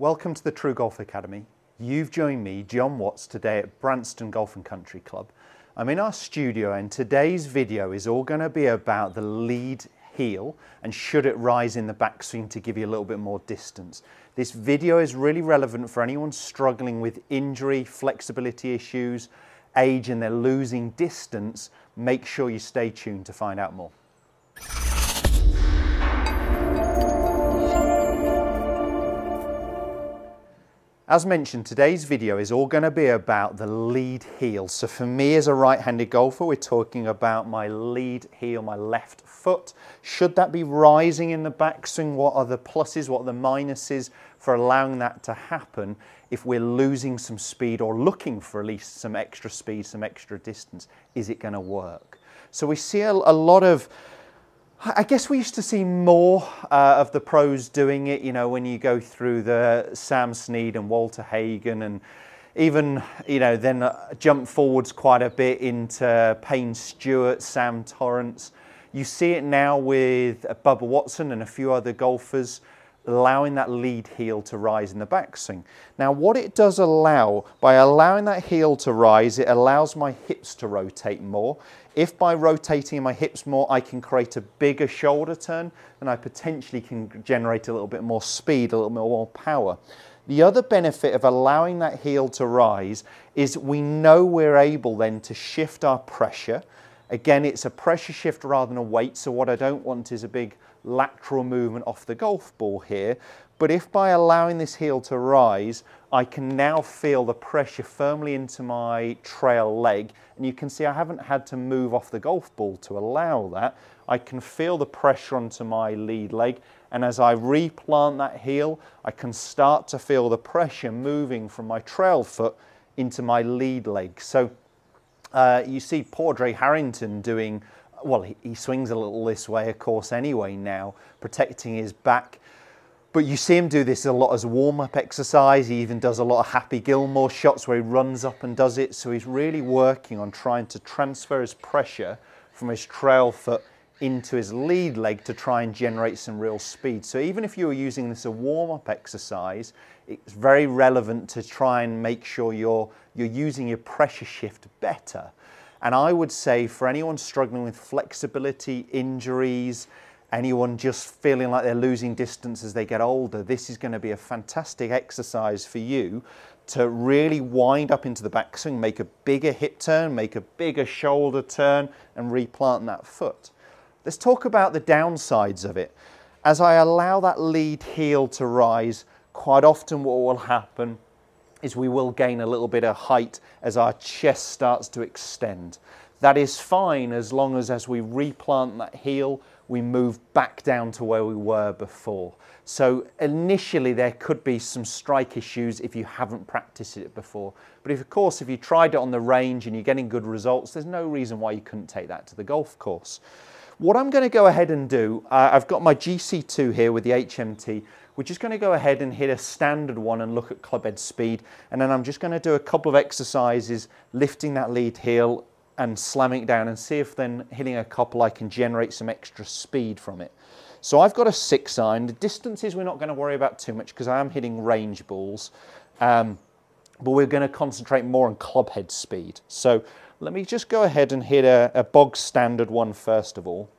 Welcome to the TruGolf Academy. You've joined me, Jon Watts, today at Branston Golf and Country Club. I'm in our studio and today's video is all going to be about the lead heel and should it rise in the backswing to give you a little bit more distance. This video is really relevant for anyone struggling with injury, flexibility issues, age, and they're losing distance. Make sure you stay tuned to find out more. As mentioned, today's video is all going to be about the lead heel. So for me as a right-handed golfer, we're talking about my lead heel, my left foot. Should that be rising in the backswing? What are the pluses, what are the minuses for allowing that to happen if we're losing some speed or looking for at least some extra speed, some extra distance? Is it going to work? So we see a lot of, I guess we used to see more of the pros doing it, you know, when you go through the Sam Snead and Walter Hagen and even, you know, then jump forwards quite a bit into Payne Stewart, Sam Torrance. You see it now with Bubba Watson and a few other golfers allowing that lead heel to rise in the backswing. Now what it does allow, by allowing that heel to rise, it allows my hips to rotate more. If by rotating my hips more I can create a bigger shoulder turn, then I potentially can generate a little bit more speed, a little bit more power. The other benefit of allowing that heel to rise is we know we're able then to shift our pressure. Again, it's a pressure shift rather than a weight, so what I don't want is a big lateral movement off the golf ball here. But if by allowing this heel to rise, I can now feel the pressure firmly into my trail leg, and you can see I haven't had to move off the golf ball to allow that. I can feel the pressure onto my lead leg, and as I replant that heel, I can start to feel the pressure moving from my trail foot into my lead leg. So you see Padraig Harrington doing, well, he swings a little this way, of course, anyway now, protecting his back. But you see him do this a lot as a warm-up exercise. He even does a lot of Happy Gilmore shots where he runs up and does it. So he's really working on trying to transfer his pressure from his trail foot into his lead leg to try and generate some real speed. So even if you were using this as a warm-up exercise, it's very relevant to try and make sure you're using your pressure shift better. And I would say for anyone struggling with flexibility, injuries, anyone just feeling like they're losing distance as they get older, this is going to be a fantastic exercise for you to really wind up into the backswing, make a bigger hip turn, make a bigger shoulder turn, and replant that foot. Let's talk about the downsides of it. As I allow that lead heel to rise, quite often what will happen is we will gain a little bit of height as our chest starts to extend. That is fine as long as we replant that heel, we move back down to where we were before. So initially there could be some strike issues if you haven't practiced it before. But of course, if you tried it on the range and you're getting good results, there's no reason why you couldn't take that to the golf course. What I'm going to go ahead and do, I've got my GC2 here with the HMT. We're just going to go ahead and hit a standard one and look at club head speed. And then I'm just going to do a couple of exercises, lifting that lead heel and slamming it down and see if then hitting a couple I can generate some extra speed from it. So I've got a 6-iron. The distances we're not going to worry about too much because I am hitting range balls. But we're going to concentrate more on club head speed. So let me just go ahead and hit a bog standard one first of all.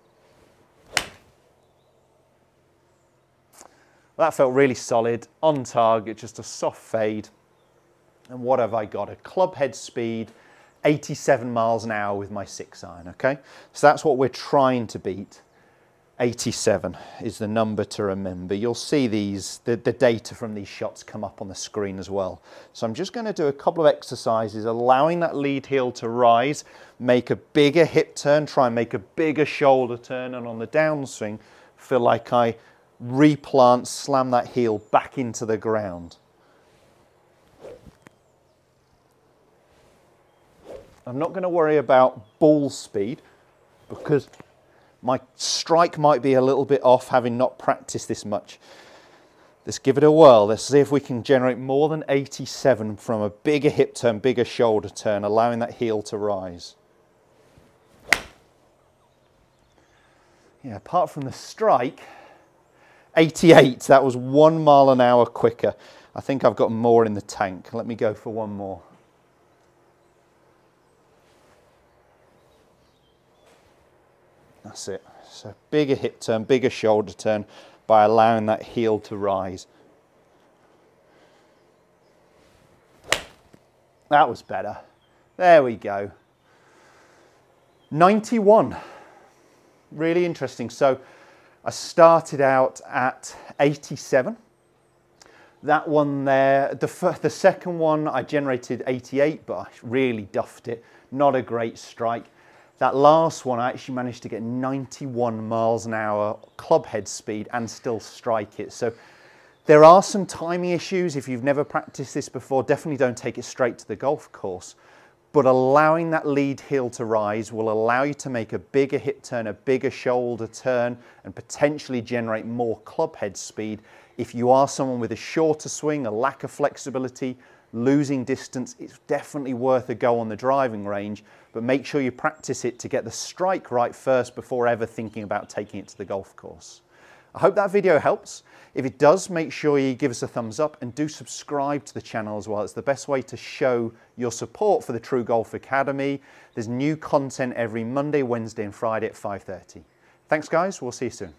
That felt really solid, on target, just a soft fade. And what have I got? A club head speed, 87 miles an hour with my 6-iron, okay? So that's what we're trying to beat. 87 is the number to remember. You'll see the data from these shots come up on the screen as well. So I'm just going to do a couple of exercises, allowing that lead heel to rise, make a bigger hip turn, try and make a bigger shoulder turn, and on the downswing, feel like I replant, slam that heel back into the ground. I'm not going to worry about ball speed because my strike might be a little bit off having not practiced this much. Let's give it a whirl. Let's see if we can generate more than 87 from a bigger hip turn, bigger shoulder turn, allowing that heel to rise. Yeah, apart from the strike, 88, that was 1 mile an hour quicker. I think I've got more in the tank. Let me go for one more. That's it. So bigger hip turn, bigger shoulder turn by allowing that heel to rise. That was better. There we go. 91. Really interesting. So I started out at 87. That one there, the second one I generated 88, but I really duffed it. Not a great strike. That last one I actually managed to get 91 miles an hour club head speed and still strike it. So there are some timing issues. If you've never practiced this before, definitely don't take it straight to the golf course. But allowing that lead heel to rise will allow you to make a bigger hip turn, a bigger shoulder turn, and potentially generate more club head speed. If you are someone with a shorter swing, a lack of flexibility, losing distance, it's definitely worth a go on the driving range, but make sure you practice it to get the strike right first before ever thinking about taking it to the golf course. I hope that video helps. If it does, make sure you give us a thumbs up and do subscribe to the channel as well. It's the best way to show your support for the TruGolf Academy. There's new content every Monday, Wednesday and Friday at 5:30. Thanks guys, we'll see you soon.